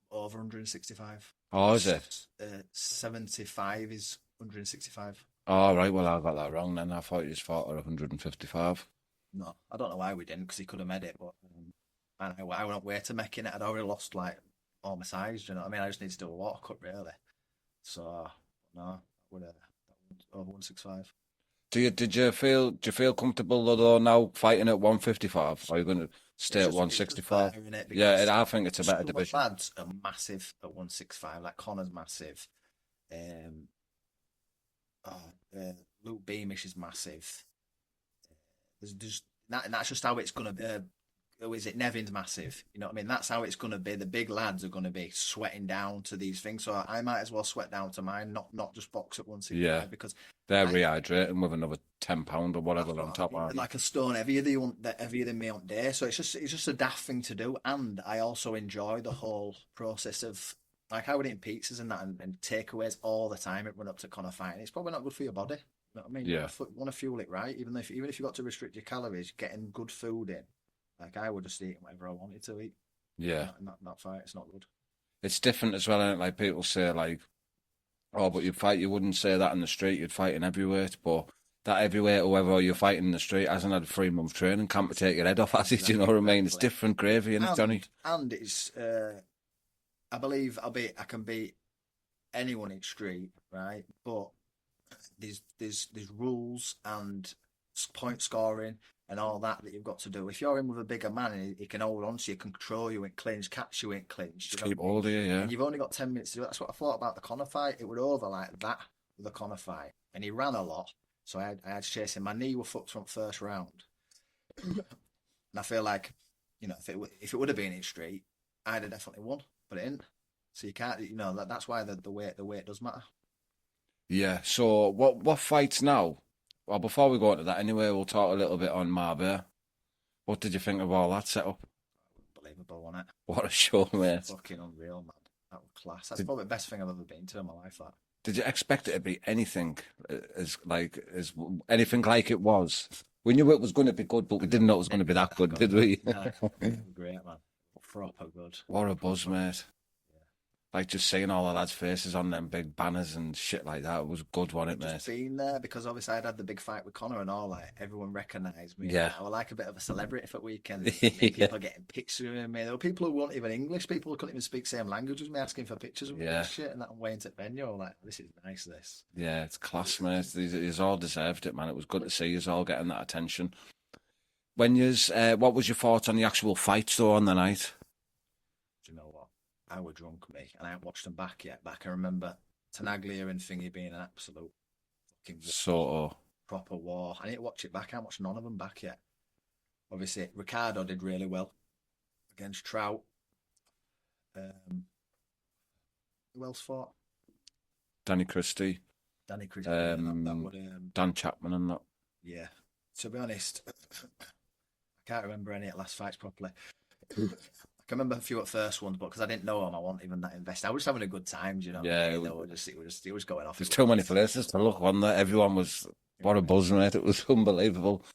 Over 165. Oh, is it? 75 is 165. All right, well, I got that wrong then. I thought you just fought at 155. No, I don't know why we didn't, because he could have made it, but I went way to making it. I'd already lost like all my size, you know what I mean? I just need to do a water cut, really. So, no, I would have over 165. Did you feel comfortable though now fighting at 155? Or are you going to stay at 165? Yeah, I think it's a better division. Lads are massive at 165. Like Connor's massive. Luke Beamish is massive. There's that's just how it's going to be. is it Nevin's massive? You know what I mean? That's how it's going to be. The big lads are going to be sweating down to these things. So I might as well sweat down to mine, not just box at 165 because they're rehydrating with another £10 or whatever on top. Like a stone heavier than me on day. So it's just a daft thing to do. And I also enjoy the whole process of like I would eat pizzas and that and takeaways all the time. It run up to Conor fighting. It's probably not good for your body. You know what I mean? Yeah. You want to fuel it right. Even if you got to restrict your calories, getting good food in. Like I would just eat whatever I wanted to eat. Yeah. Not fight. It's not good. It's different as well, isn't it? Like people say, like, oh, but you'd fight. You wouldn't say that in the street. You'd fight in heavyweight, but that heavyweight, whoever you're fighting in the street, hasn't had a 3-month training camp to take your head off, has it? Do you know what I mean? It's different gravy, isn't it, Johnny? And it's, I believe I can beat anyone in street, right? But there's rules and point scoring and all that you've got to do. If you're in with a bigger man and he can hold on to you, control you in clinch, catch you in clinch. Just keep hold of you, yeah. And you've only got 10 minutes to do it. That's what I thought about the Conor fight. It would over like that with the Conor fight. And he ran a lot. So I had to chase him. My knee were fucked from first round. And I feel like, you know, if it would have been in street, I'd have definitely won. But it didn't. So you can't, you know, that's why the weight does matter. Yeah, so what fights now? Well, before we go into that anyway, we'll talk a little bit on Marbella. What did you think of all that setup? Unbelievable, wasn't it? What a show, mate. Fucking unreal, man. That was class. That's probably the best thing I've ever been to in my life, that. Did you expect it to be anything as anything like it was? We knew it was going to be good, but we didn't know it was going to be that good, did we? No, great, man. Proper good. What a buzz, mate. Like just seeing all the lads' faces on them big banners and shit like that. It was good, wasn't it, mate? Just being there because obviously I'd had the big fight with Conor and all. Like everyone recognised me. Yeah, I was like a bit of a celebrity for weekend. People getting pictures with me. There were people who weren't even English. People who couldn't even speak the same language as me, asking for pictures of me and shit. And that I'm waiting to venue. I'm like, this is nice. This. Yeah, it's class, mate. He's all deserved it, man. It was good to see you all getting that attention. When what was your thoughts on the actual fights though on the night? Do you know what? I were drunk, me, and I haven't watched them back yet. But I can remember Tenaglia and Thingy being an absolute fucking proper war. I need to watch it back. I haven't watched none of them back yet. Obviously, Ricardo did really well against Trout. Who else fought? Danny Christie. Danny Christie. Dan Chapman and that. Yeah. To be honest, I can't remember any at last fights properly. I can remember a few at first ones, but because I didn't know him, I wasn't even that invested. I was just having a good time, you know. Yeah, it was going off. There's too many places to look on there. Everyone was what a buzz, mate. It was unbelievable.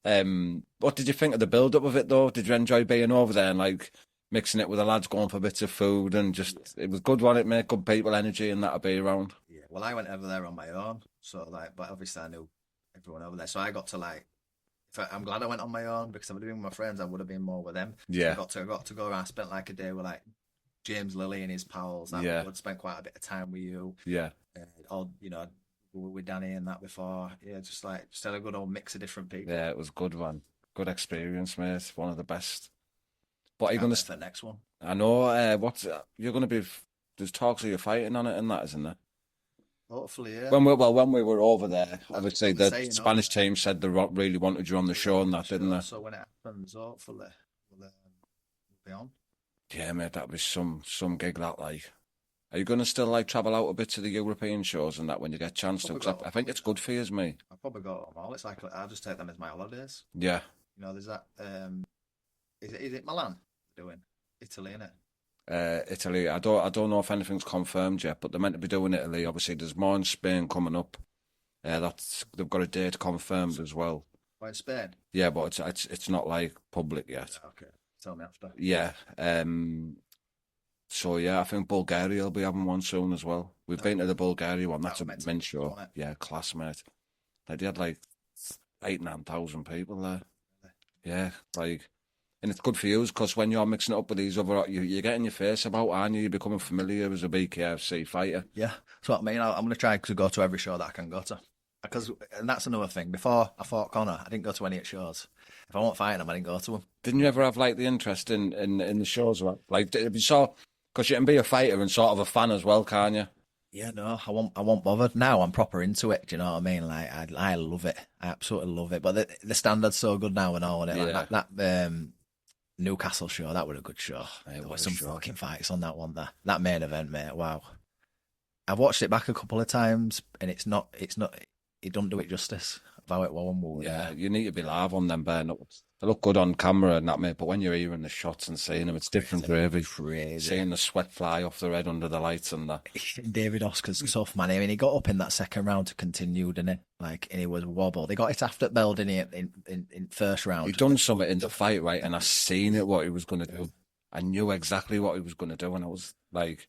What did you think of the build up of it though? Did you enjoy being over there and like mixing it with the lads, going for bits of food and just it was good, wasn't it, mate? Good people energy and that to be around. Yeah. Well, I went over there on my own, so like, but obviously I knew everyone over there, so I got to like. I'm glad I went on my own because if I'd been with my friends, I would have been more with them. Yeah. So I got to go around. I spent like a day with like James Lilly and his pals. I would spend quite a bit of time with you. Yeah. All you know, with Danny and that before. Yeah, just had a good old mix of different people. Yeah, it was good, man. Good experience, mate. One of the best. But are you going to the next one? I know. You're going to be? There's talks of you fighting on it and that, isn't there? Hopefully, yeah. When we were over there, obviously the Spanish team said they really wanted you on the show and that, didn't they? So when it happens, hopefully we'll be on. Yeah, mate, that'd be some gig that like. Are you going to still like travel out a bit to the European shows and that when you get a chance to? I think it's good for you, me. I'll probably go to them all. It's like I'll just take them as my holidays. Yeah. You know, there's that. Is it Milan doing Italy, innit? Italy. I don't know if anything's confirmed yet, but they're meant to be doing Italy. Obviously, there's more in Spain coming up. They've got a date confirmed as well. Why in Spain? Yeah, but it's not like public yet. Okay, tell me after. Yeah. So yeah, I think Bulgaria will be having one soon as well. We've been to the Bulgaria one. That's a men's show. Yeah, class, mate. Like they had like 8,000-9,000 people there. Yeah, like. And it's good for you because when you're mixing it up with these other, you're getting your face about, aren't you? You're becoming familiar as a BKFC fighter. Yeah, that's what I mean. I'm going to try to go to every show that I can go to. And that's another thing. Before I fought Conor, I didn't go to any shows. If I wasn't fighting him, I didn't go to them. Didn't you ever have like the interest in the shows? Like, if you saw, because you can be a fighter and sort of a fan as well, can't you? Yeah, no, I won't bothered. Now I'm proper into it. Do you know what I mean? Like, I love it. I absolutely love it. But the standard's so good now and all. And it? Yeah. Like that Newcastle show, that was a good show. There were some fucking fights on that one there. That main event, mate, wow. I've watched it back a couple of times, and it don't do it justice of how it was. Yeah, you need to be live on them, Ben. They look good on camera and that, mate, but when you're hearing the shots and seeing them, it's different gravy. Crazy. Seeing the sweat fly off their head under the lights and that. David Oscar's tough, man. I mean, he got up in that second round to continue, didn't he? Like, and he was wobbled. They got it after Bell, didn't he, in first round? He done something in the fight, right, and I seen it, what he was going to do. I knew exactly what he was going to do, and I was like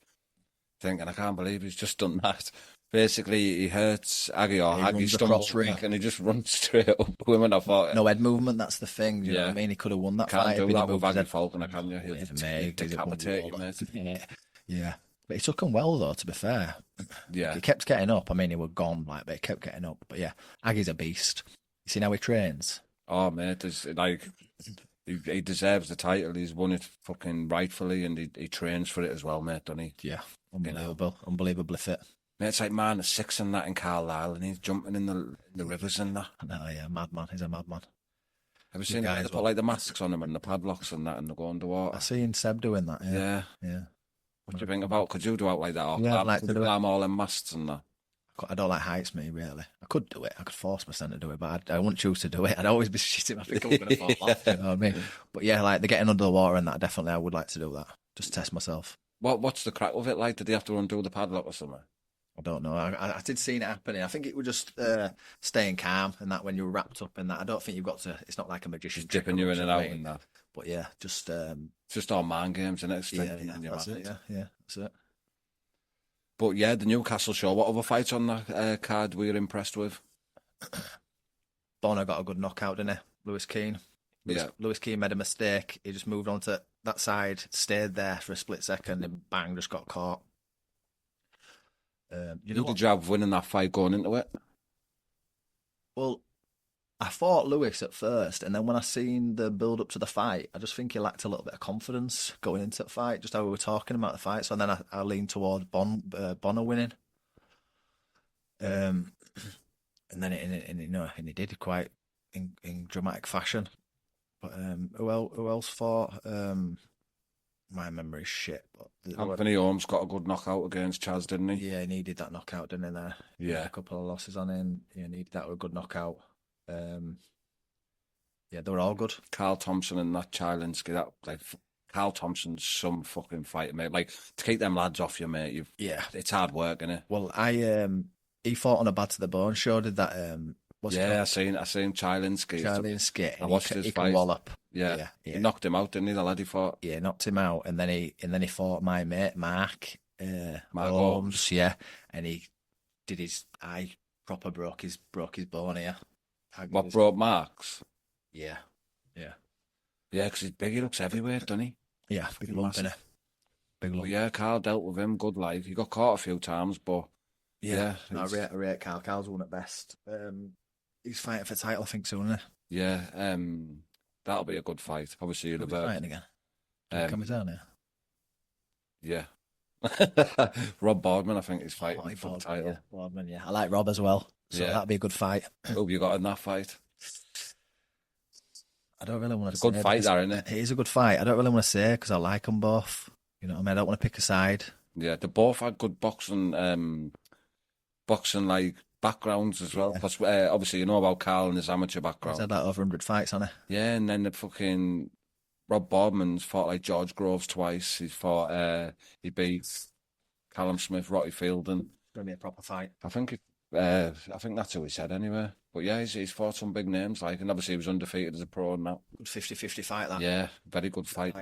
thinking, I can't believe he's just done that. Basically, he hurts Aggie or Aggie stumbles back and he just runs straight up to him, and I thought... No head movement, that's the thing. You know what I mean? He could have won that fight. Can't do that with Aggie Falconer, can you? He'll decapitate you, mate. Yeah. But he took him well, though, to be fair. Yeah. He kept getting up. I mean, he was gone, like, but he kept getting up. But yeah, Aggie's a beast. You see how he trains? Oh, mate, there's, like... He deserves the title. He's won it fucking rightfully, and he trains for it as well, mate, doesn't he? Yeah, unbelievable. Unbelievably fit. Mate, it's like man of six and that in Carlisle, and he's jumping in the rivers and that. No, yeah, madman. He's a madman. Have you seen that? They put like the masks on him and the padlocks and that, and they go underwater. I seen Seb doing that. Yeah. What do you think about? Could you do out like that? Or yeah, I'd like to do it. Climb all them masts and that. I don't like heights, me, really. I could do it. I could force myself to do it, but I wouldn't choose to do it. I'd always be shitting. I think I'm going to fall off. You know what I mean? But yeah, like the getting under the water and that, definitely I would like to do that. Just test myself. What's the crack with it like? Did he have to undo the padlock or something? I don't know. I did see it happening. I think it was just staying calm and that when you were wrapped up in that. I don't think you've got to. It's not like a magician. Just dipping you in and out and that. But yeah, just. It's just all mind games, isn't it? That's it. Yeah, that's it. But yeah, the Newcastle show. What other fights on that card were you impressed with? Bono got a good knockout, didn't he? Lewis Keane. Lewis Keane made a mistake. He just moved on to that side, stayed there for a split second, and bang, just got caught. You did the job of winning that fight going into it? Well, I fought Lewis at first, and then when I seen the build up to the fight, I just think he lacked a little bit of confidence going into the fight, just how we were talking about the fight. So then I leaned towards Bono winning. And then and he did quite in dramatic fashion. But who else fought? My memory's shit. But Anthony Holmes got a good knockout against Chaz, didn't he? Yeah, he needed that knockout, didn't he? There, yeah, a couple of losses on him. Yeah, needed that with a good knockout. Yeah, they were all good. Carl Thompson and that Chylinski, Carl Thompson's some fucking fighter, mate. Like to keep them lads off you, mate. It's hard work, isn't it? Well, he fought on a Bad to the Bone show. Did that? I seen Chylinski. I watched his fight. Wallop. Yeah. He knocked him out, didn't he? The lad he fought. Yeah, knocked him out, and then he fought my mate Mark Holmes. Yeah, and he did his eye proper broke his bone here. What broke Mark's? Yeah. Yeah, because he's big. He looks everywhere, doesn't he? Yeah, big lump, innit? Big lump. Yeah, Carl dealt with him good. Like he got caught a few times, but yeah. I rate Carl. Carl's one at best. He's fighting for title, I think, soon, isn't he? Yeah. That'll be a good fight. Obviously, you'll have fighting again. Coming down here. Yeah. Rob Boardman, I think, is fighting for the title. Yeah. Boardman, yeah. I like Rob as well, so that'd be a good fight. Who you got in that fight? I don't really want to say. It's a good fight, there, isn't it? It is a good fight. I don't really want to say because I like them both. You know what I mean? I don't want to pick a side. Yeah, they both had good boxing like backgrounds as well. Because obviously you know about Carl and his amateur background. He's had like over 100 fights, hasn't he? Yeah, and then the fucking Rob Boardman's fought like George Groves twice. He beat Callum Smith, Rocky Fielding. It's gonna be a proper fight. I think that's who he said anyway. But yeah, he's fought some big names, like, and obviously he was undefeated as a pro and that. Good 50-50 fight, that. Yeah, very good fight.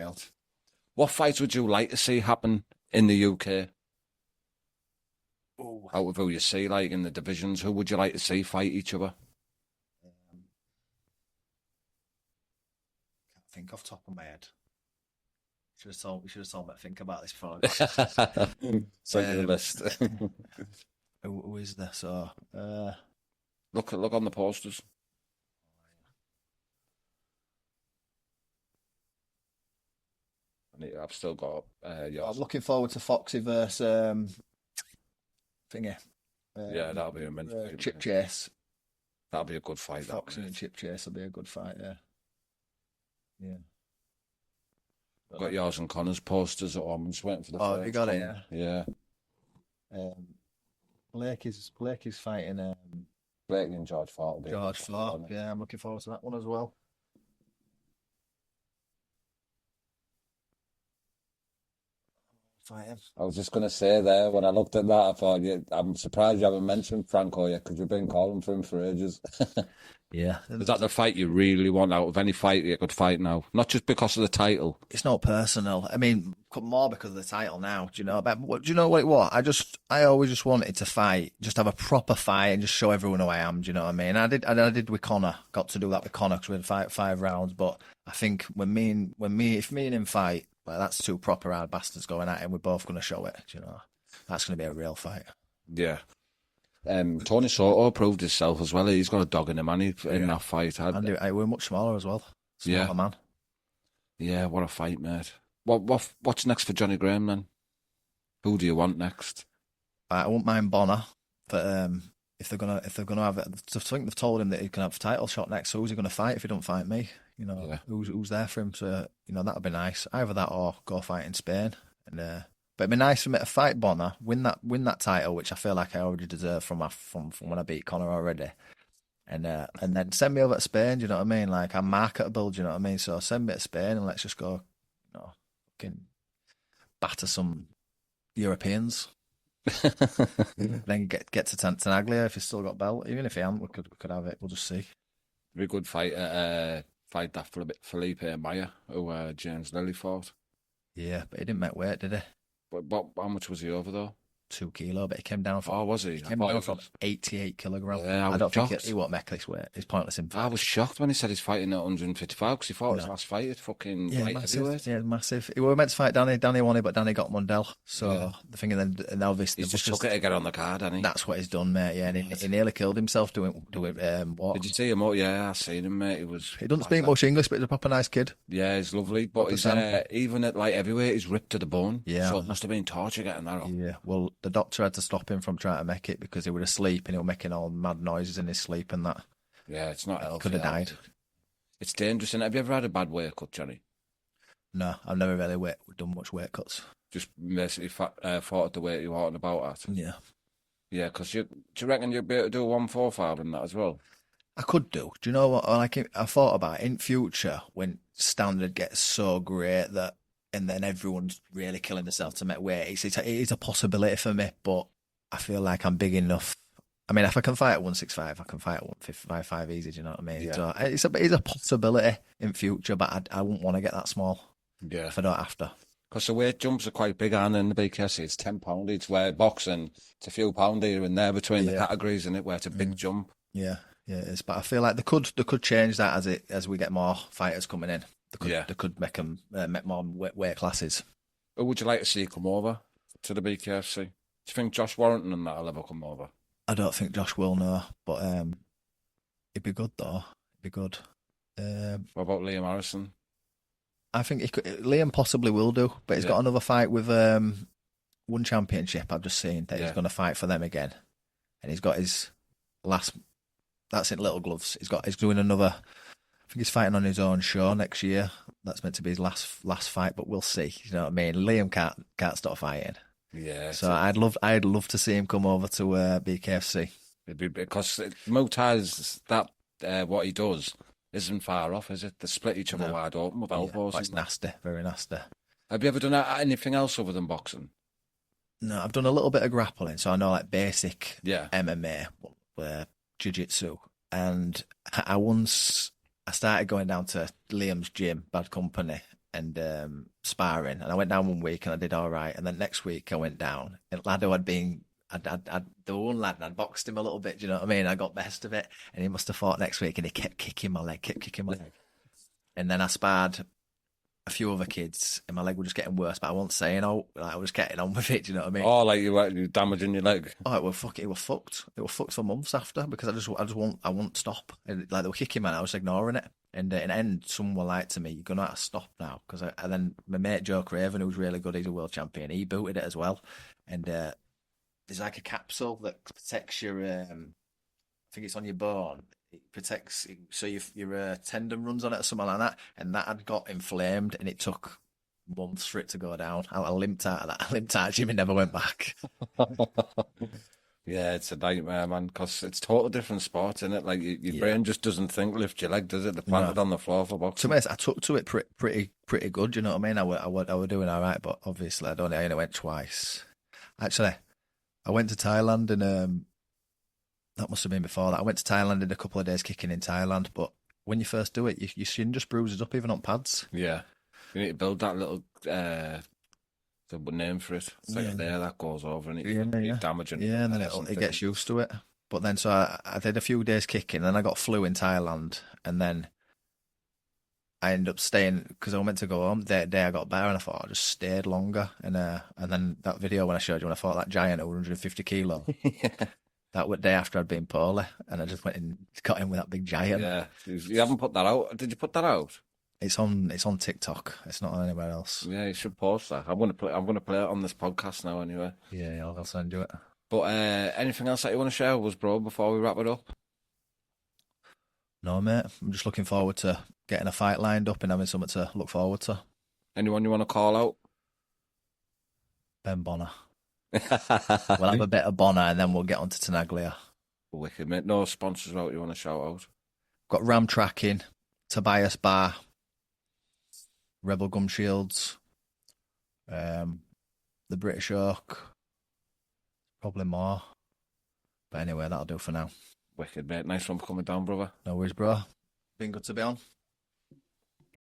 What fights would you like to see happen in the UK? Ooh. Out of who you see, like, in the divisions, who would you like to see fight each other? Can't think off the top of my head. We should have told me to think about this before. Send you the list. Who is there? So, look on the posters. I've still got yours. I'm looking forward to Foxy versus thingy. Yeah, that'll be immense. Chip Chase. That'll be a good fight. Foxy and Chip Chase will be a good fight. Yeah. Got yours and Connor's posters at home. I'm just waiting for the Oh, first have you got it? one. Yeah. Blake is fighting Blake and George Fort. George Fort. Yeah, I'm looking forward to that one as well. Fight him. I was just going to say there, when I looked at that, I thought, yeah, I'm surprised you haven't mentioned Franco yet, because you've been calling for him for ages. Yeah. Is that the fight you really want out of any fight you could fight now? Not just because of the title. It's not personal. I mean, more because of the title now. Do you know? But do you know what it was? I always just wanted to fight, just have a proper fight, and just show everyone who I am. Do you know what I mean? I did with Connor. Got to do that with Connor because we had five rounds. But I think if me and him fight, well, that's two proper hard bastards going at it, and we're both going to show it. Do you know? That's going to be a real fight. Yeah. Tony Soto proved himself as well. He's got a dog in him, and in that fight. And we're much smaller as well. Smaller man. Yeah, what a fight, mate. What's next for Jonny Graham then? Who do you want next? I won't mind Bonner, but if they're gonna have it, I think they've told him that he can have a title shot next. So who's he gonna fight if he don't fight me? You know, Yeah. who's there for him? So that'd be nice. Either that or go fight in Spain. And but it'd be nice for me to fight Bonner, win that title, which I feel like I already deserve from when I beat Conor already. And then send me over to Spain. Do you know what I mean? Like, I'm marketable. Do you know what I mean? So send me to Spain and let's just go, fucking batter some Europeans. Then get to Tenaglia if he's still got belt. Even if he hasn't, we could have it. We'll just see. Very good fight. Fight that for a bit. Felipe Maya, who James Lilly fought. Yeah, but he didn't make weight, did he? But how much was he over though? 2 kilo, but he came down from. Oh, was he? He came down from 88 kilograms. Yeah, I don't think shocked. he won't make this weight. It's pointless in. I was shocked when he said he's fighting at 155 because he fought his last fight at fucking light heavyweight. Yeah, massive. We were meant to fight Danny. Danny won it, but Danny got Mundell. So the thing, and obviously He's just took it to get on the card, hasn't he? That's what he's done, mate. Yeah, and he nearly killed himself doing what? Did you see him? Oh, yeah, I seen him, mate. He doesn't speak much English, but he's a proper nice kid. Yeah, he's lovely. But he's even at light heavyweight, he's ripped to the bone. Yeah, so it must have been torture getting that up. Yeah, well, the doctor had to stop him from trying to make it because he was asleep and he was making all mad noises in his sleep and that. Yeah, it's not healthy. Could have died. It's dangerous. And have you ever had a bad weight cut, Johnny? No, I've never really done much weight cuts. Just basically fought at the weight you were about at. Yeah. Yeah, because do you reckon you'd be able to do a 145 in that as well? I could do. Do you know what? I thought about it. In future, when standard gets so great that, and then everyone's really killing themselves to make weight, it is a possibility for me, but I feel like I'm big enough. I mean, if I can fight at 165, I can fight at 155 easy. Do you know what I mean? Yeah. So it's a possibility in future, but I wouldn't want to get that small. Yeah. If I don't have to. Because the weight jumps are quite big, and in the BKFC it's £10 each. Where boxing, it's a few pound here and there between the categories, and where it's a big jump. Yeah, it is. But I feel like they could change that as we get more fighters coming in. They could make them make more weight classes. Who would you like to see come over to the BKFC? Do you think Josh Warrington and that'll ever come over? I don't think Josh will, no. But it'd be good though. It'd be good. What about Liam Harrison? I think Liam possibly will do, but he's got another fight with One Championship. I've just seen that he's going to fight for them again, and he's got his last. That's in Little Gloves. He's doing another. I think he's fighting on his own show next year. That's meant to be his last fight, but we'll see. You know what I mean? Liam can't stop fighting. Yeah. So I'd love to see him come over to BKFC. It'd be because Muay Thai's that what he does isn't far off, is it? They split each other wide open with elbows. It's nasty, very nasty. Have you ever done anything else other than boxing? No, I've done a little bit of grappling, so I know like basic MMA, jiu-jitsu, and I started going down to Liam's gym, Bad Company, and sparring, and I went down 1 week and I did all right, and then next week I went down, and lad who the one lad, and I'd boxed him a little bit, do you know what I mean? I got best of it, and he must have fought next week, and he kept kicking my leg, and then I sparred a few other kids, and my leg was just getting worse, but I wasn't saying, I was getting on with it, do you know what I mean? Oh, like you were damaging your leg? Oh, it was fucked. It was fucked for months after, because I won't stop. And, like, they were kicking me, and I was ignoring it. And in the end, someone were like to me, "You're gonna have to stop now," because and then my mate Joe Craven, who's really good, he's a world champion, he booted it as well. And there's like a capsule that protects your, I think it's on your bone. It protects, so your tendon runs on it or something like that. And that had got inflamed, and it took months for it to go down. I limped out of that. I limped out of gym and never went back. Yeah, it's a nightmare, man, because it's totally different sport, isn't it? Like, your brain just doesn't think lift your leg, does it? They plant it on the floor for To boxing. be honest, I took to it pretty good. You know what I mean? I were doing all right, but obviously I only went twice. Actually, I went to Thailand and that must have been before that. I went to Thailand, did a couple of days kicking in Thailand, but when you first do it, your shin just bruises up even on pads. Yeah. You need to build that little the name for it. It's like a layer that goes over and you're damaging. Yeah, and then it gets used to it. But then, so I did a few days kicking, and then I got flu in Thailand, and then I ended up staying because I was meant to go home. The day I got better, and I thought I just stayed longer. And then that video when I showed you when I fought that giant at 150 kilo, that was the day after I'd been poorly, and I just went and got in with that big giant. Yeah, you haven't put that out. Did you put that out? It's on TikTok. It's not on anywhere else. Yeah, you should post that. I'm gonna play it on this podcast now anyway. Yeah, I'll send you it. But anything else that you want to share with us, bro, before we wrap it up? No, mate. I'm just looking forward to getting a fight lined up and having something to look forward to. Anyone you want to call out? Ben Bonner. We'll have a bit of Bonner and then we'll get on to Tenaglia. Wicked, mate. No sponsors out you want to shout out? Got Ram Tracking, Tobias Bar, Rebel Gum Shields, the British Oak, probably more. But anyway, that'll do for now. Wicked, mate. Nice one for coming down, brother. No worries, bro. Been good to be on.